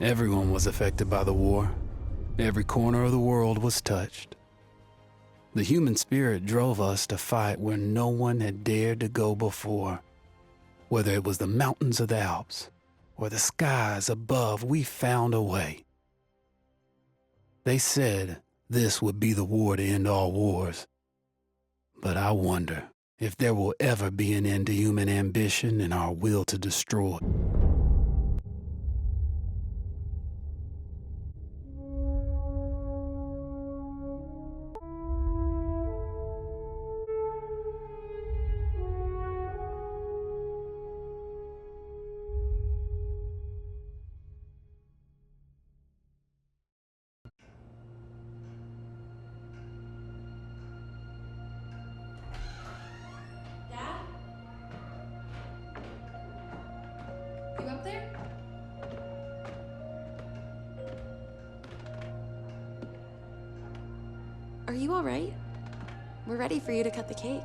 Everyone was affected by the war. Every corner of the world was touched. The human spirit drove us to fight where no one had dared to go before. Whether it was the mountains of the Alps or the skies above, we found a way. They said this would be the war to end all wars. But I wonder if there will ever be an end to human ambition and our will to destroy. You up there? Are you all right? We're ready for you to cut the cake.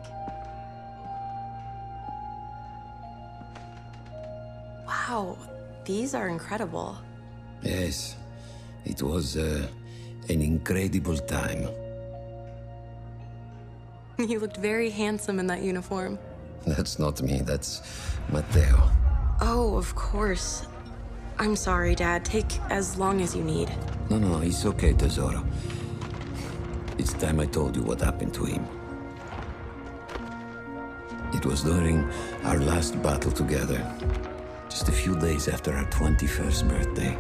Wow, these are incredible. Yes, it was an incredible time. You looked very handsome in that uniform. That's not me, that's Matteo. Oh, of course. I'm sorry, Dad. Take as long as you need. No, it's okay, Tesoro. It's time I told you what happened to him. It was during our last battle together, just a few days after our 21st birthday.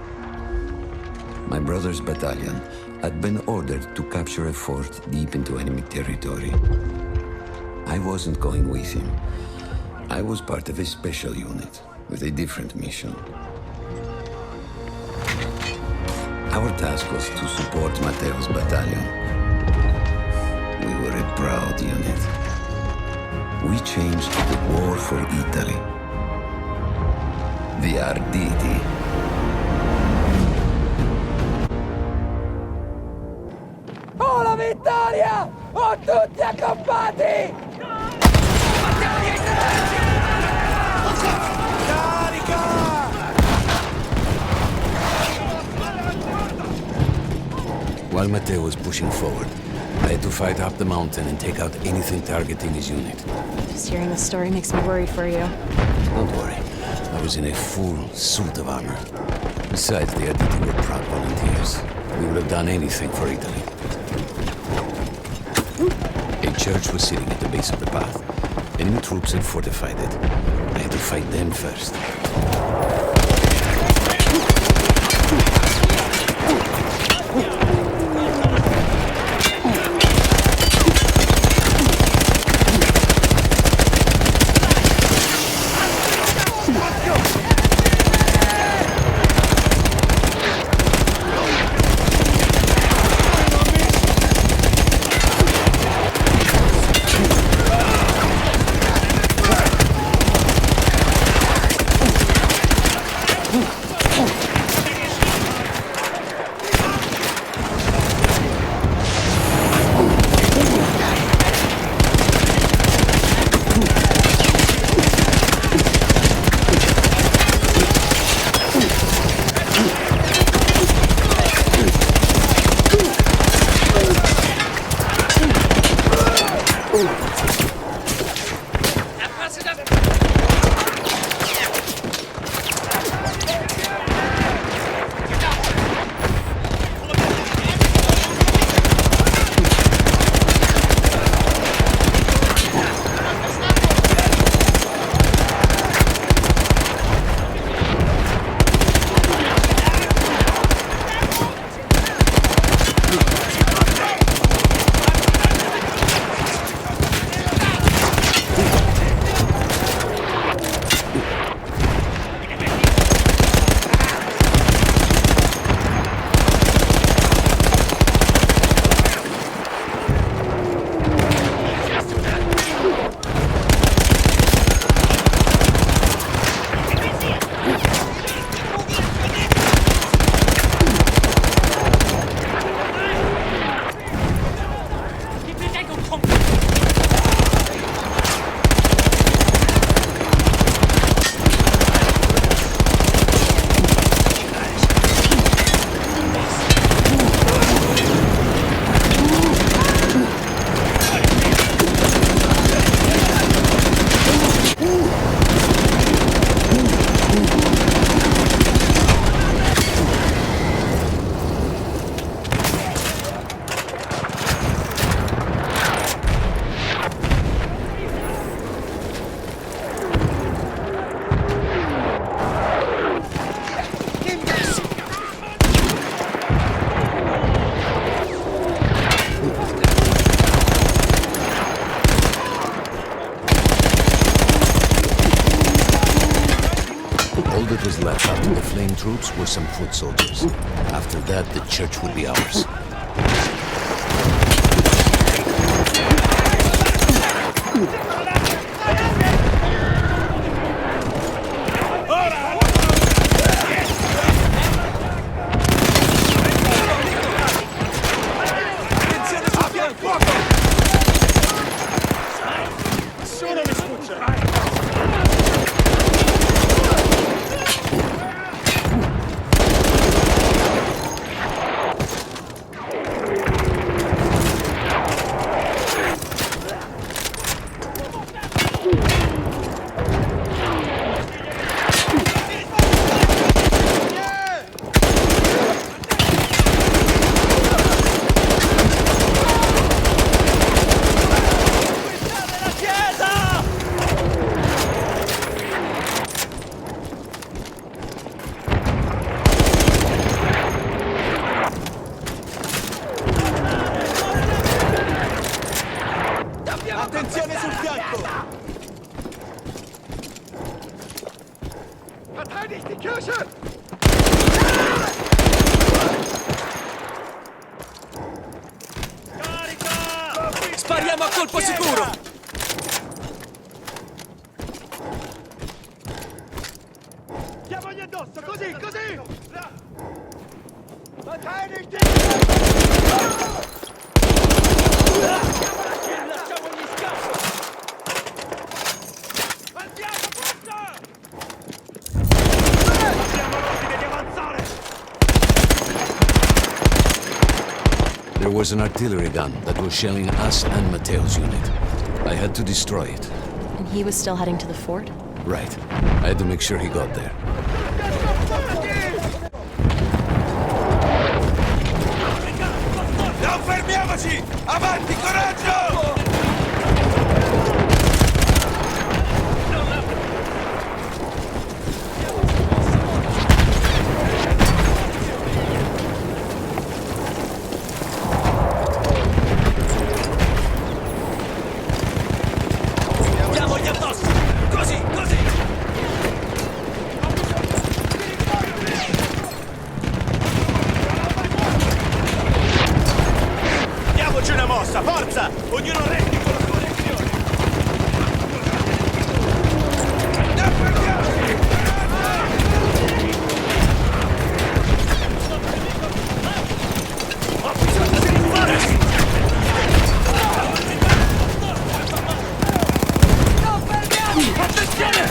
My brother's battalion had been ordered to capture a fort deep into enemy territory. I wasn't going with him. I was part of a special unit with a different mission. Our task was to support Matteo's battalion. We were a proud unit. We changed the war for Italy. The Arditi. Oh, la vittoria! Oh, tutti accampati! While Matteo was pushing forward, I had to fight up the mountain and take out anything targeting his unit. Just hearing the story makes me worried for you. Don't worry, I was in a full suit of armor. Besides, the Arditi were proud volunteers. We would have done anything for Italy. A church was sitting at the base of the path. Enemy troops had fortified it. I had to fight them first. flame troops were some foot soldiers. After that, the church would be ours. Attenzione sul fianco! Verteidigt die Kirche! Spariamo a colpo sicuro! Diamogli addosso, così, così! Verteidigt die Kirche! Lasciamogli scasso! Andiamo, forza! Abbiamo l'ordine di avanzare! There was an artillery gun that was shelling us and Matteo's unit. I had to destroy it. And he was still heading to the fort? Right. I had to make sure he got there. Non fermiamoci! Avanti, coraggio! Diamogli addosso! Così, così! Diamoci una mossa, forza! Ognuno resti con la sua lezione! Ho bisogno di rinforzi! Non fermiamo! Attenzione!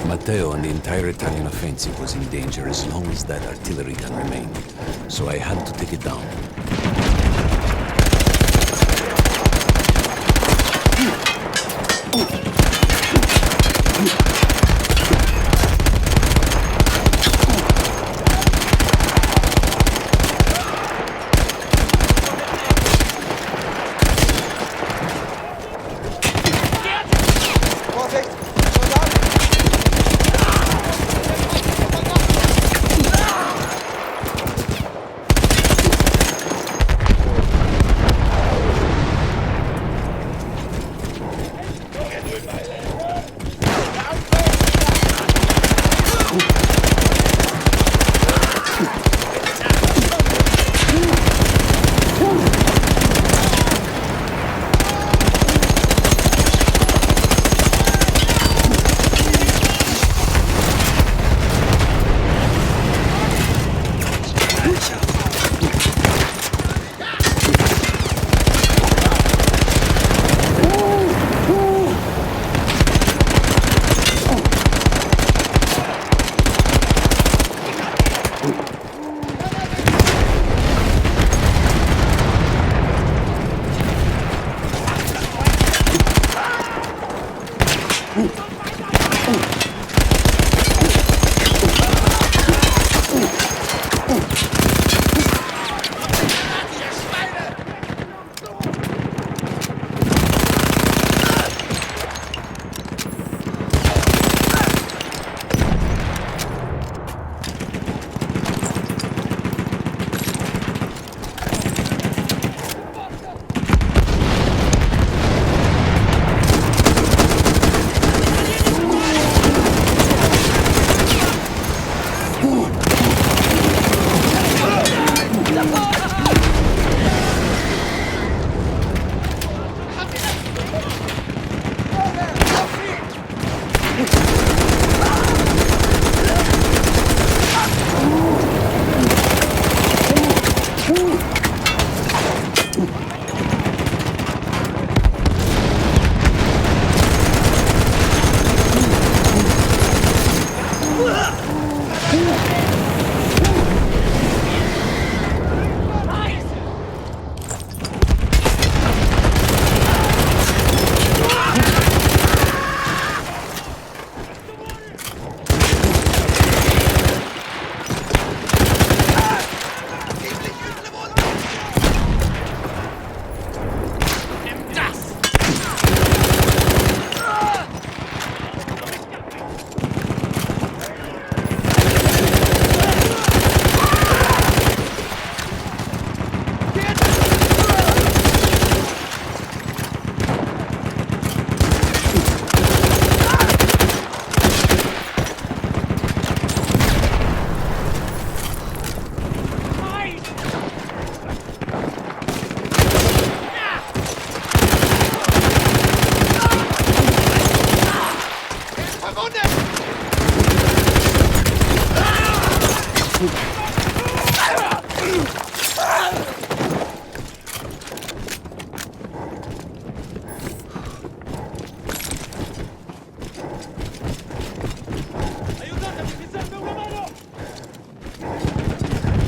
Matteo and the entire Italian offensive was in danger as long as that artillery gun remained. So I had to take it down.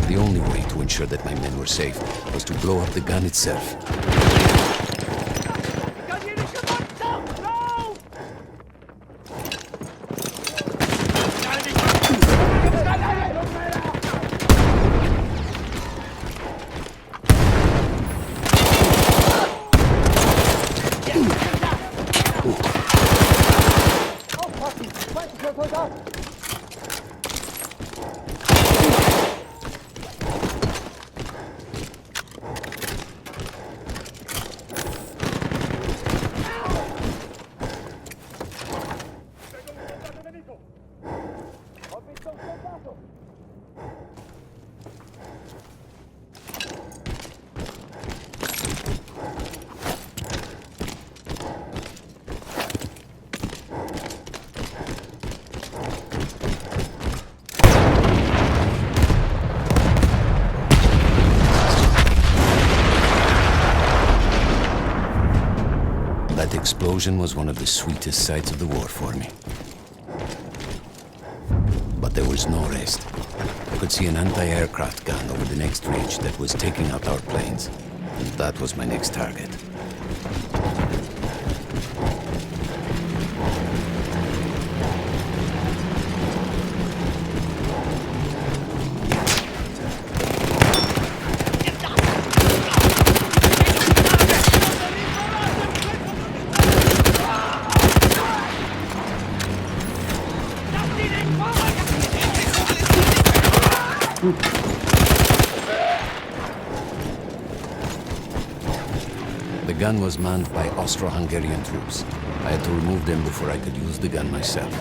The only way to ensure that my men were safe was to blow up the gun itself. That explosion was one of the sweetest sights of the war for me. But there was no rest. I could see an anti-aircraft gun over the next ridge that was taking out our planes. And that was my next target. The gun was manned by Austro-Hungarian troops. I had to remove them before I could use the gun myself.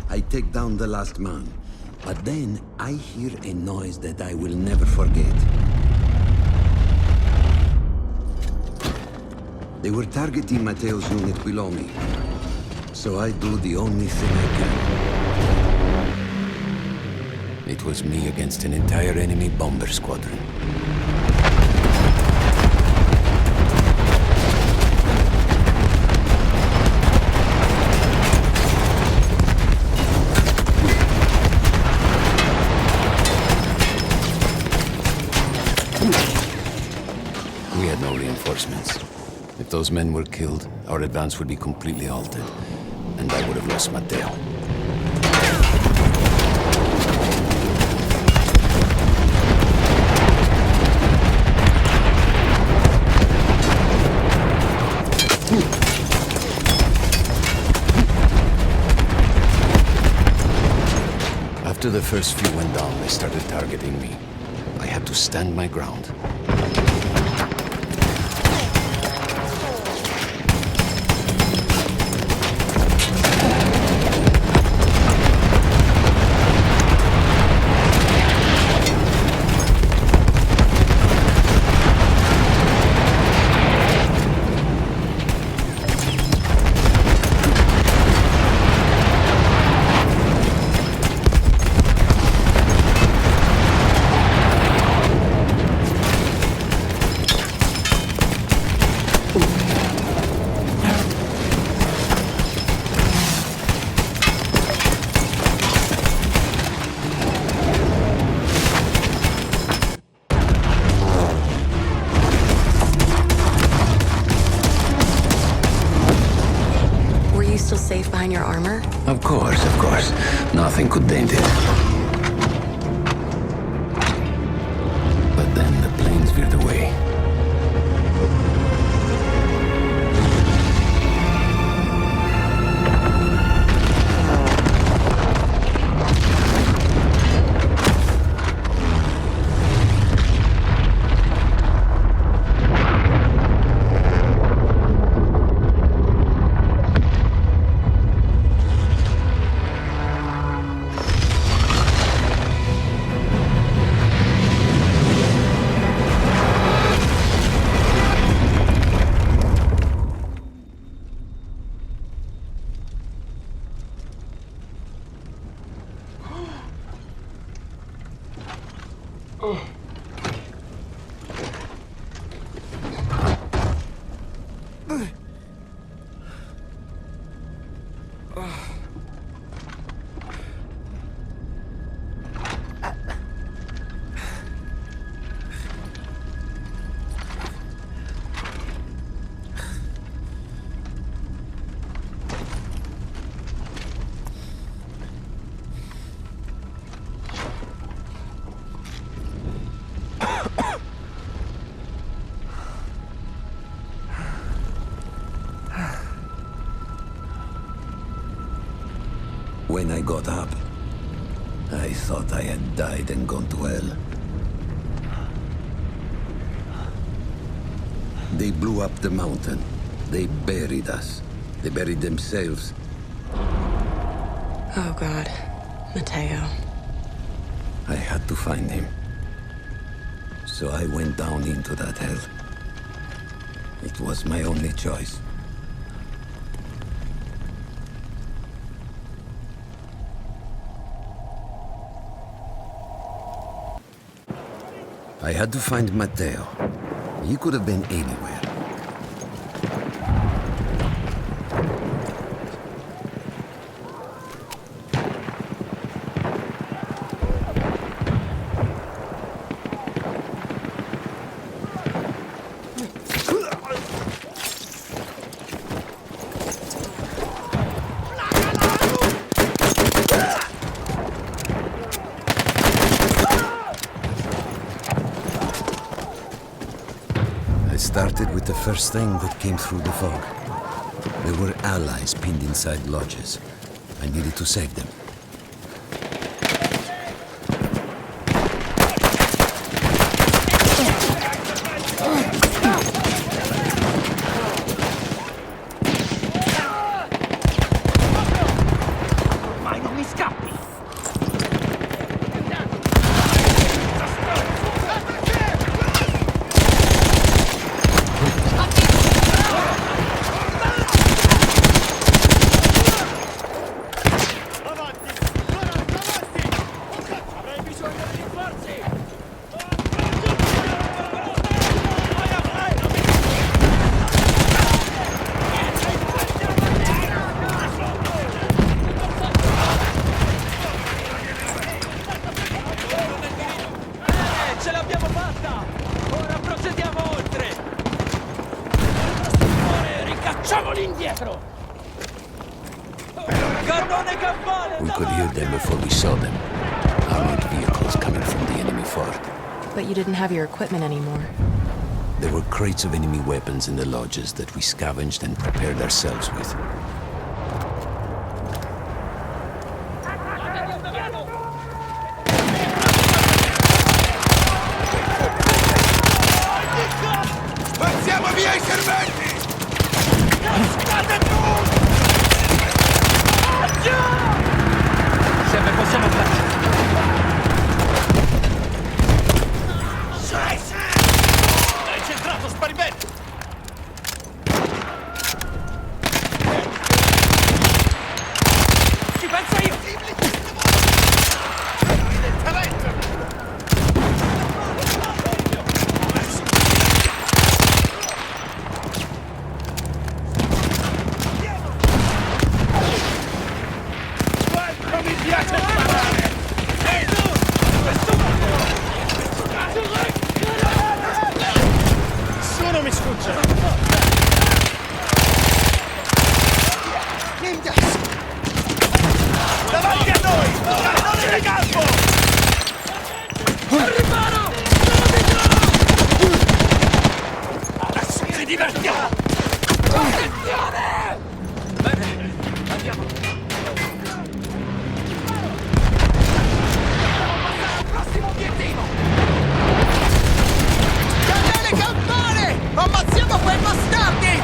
I take down the last man, but then I hear a noise that I will never forget. They were targeting Matteo's unit below me, so I do the only thing I can. It was me against an entire enemy bomber squadron. those men were killed, our advance would be completely halted, and I would have lost Matteo. After the first few went down, they started targeting me. I had to stand my ground. Were you still safe behind your armor? Of course. Nothing could dent it. But then the planes veered away. When I got up, I thought I had died and gone to hell. They blew up the mountain. They buried us. They buried themselves. Oh, God. Matteo. I had to find him. So I went down into that hell. It was my only choice. I had to find Matteo. He could have been anywhere. Started with the first thing that came through the fog. There were allies pinned inside lodges. I needed to save them. Mai non mi scappi! We could hear them before we saw them. Armored vehicles coming from the enemy fort. But you didn't have your equipment anymore. There were crates of enemy weapons in the lodges that we scavenged and prepared ourselves with. Portiamo via i serventi! State tu! Sempre possiamo farci. Hai centrato sparimento! Ci penso io! Quanto mi piace sparare! Ehi tu! Nessuno mi sfugge! Davanti a noi! Cannone di campo! Adesso ci divertiamo! Cannone campane! Ammazziamo quei bastardi!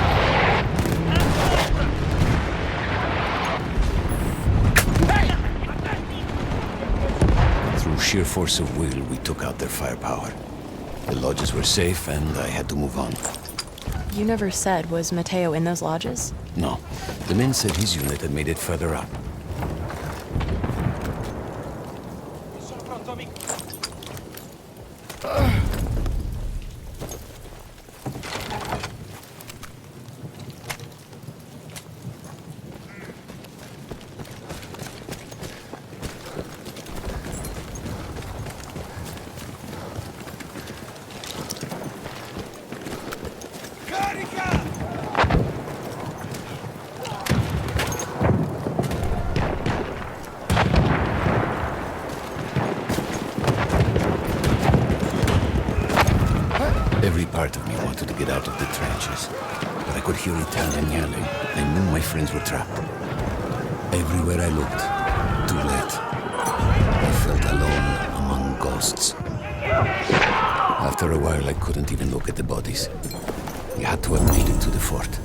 Through sheer force of will, we took out their firepower. The lodges were safe, and I had to move on. You never said, was Matteo in those lodges? No, the men said his unit had made it further up. Sono pronto, amico! Carica! Every part of me wanted to get out of the trenches, but I could hear Italian yelling. I knew my friends were trapped. Everywhere I looked, too late. I felt alone among ghosts. After a while, I couldn't even look at the bodies. We had to have made it to the fort.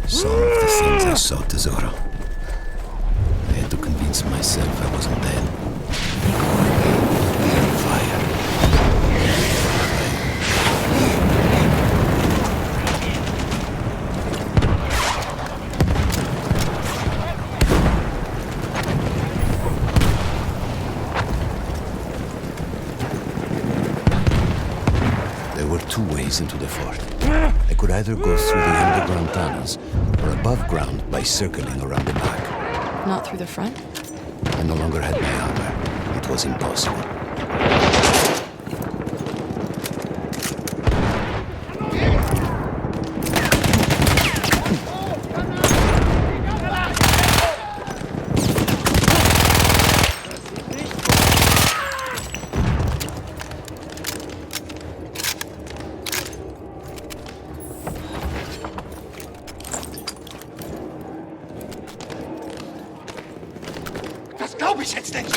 Some of the things I saw, Tesoro. I had to convince myself I wasn't dead. Fire. There were two ways into the fort. I could either go through the underground tunnels or above ground by circling around the back. Not through the front? I no longer had my armor. It was impossible. Das glaube ich jetzt nicht!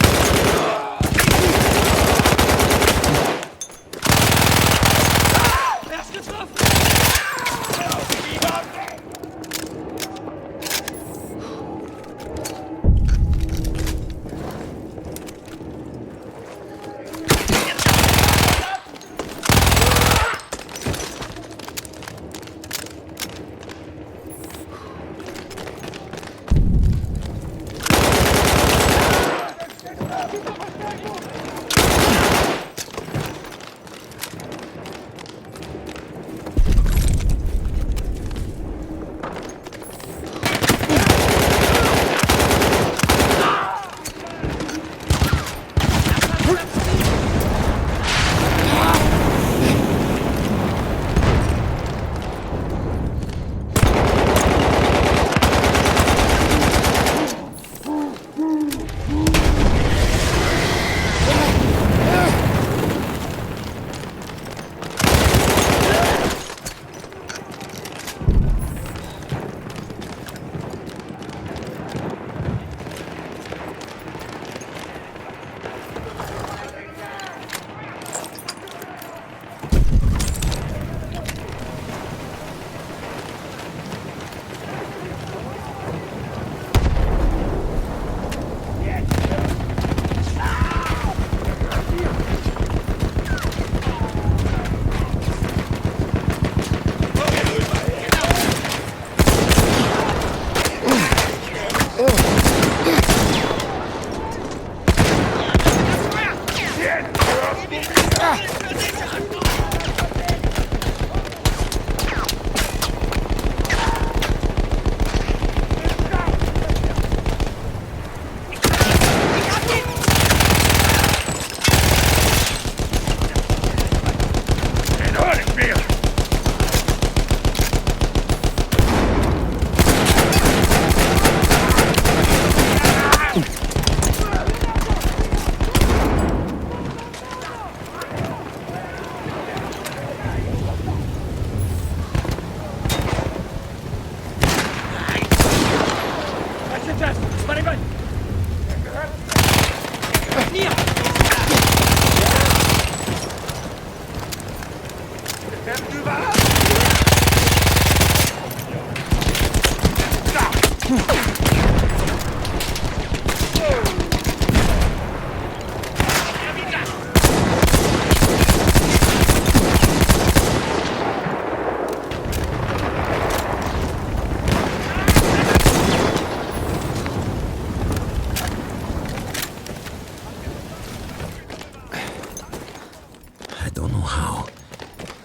I don't know how.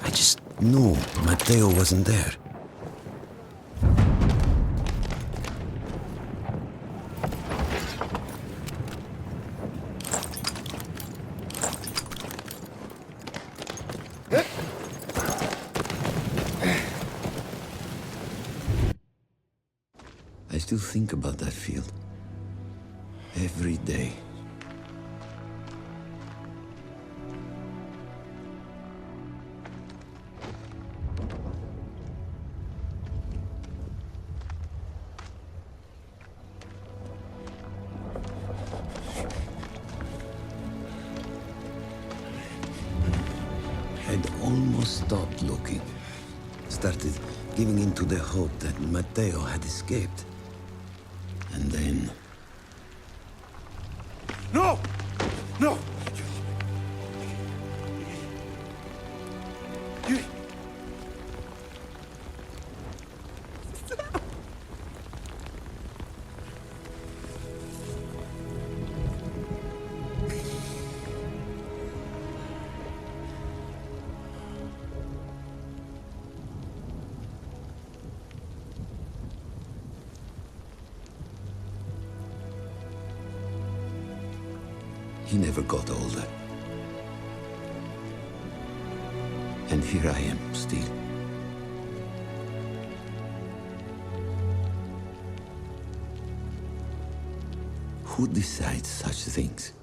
I just knew Matteo wasn't there. I still think about that field. Every day. I'd almost stopped looking. Started giving in to the hope that Matteo had escaped. And then... No! No! He never got older. And here I am, still. Who decides such things?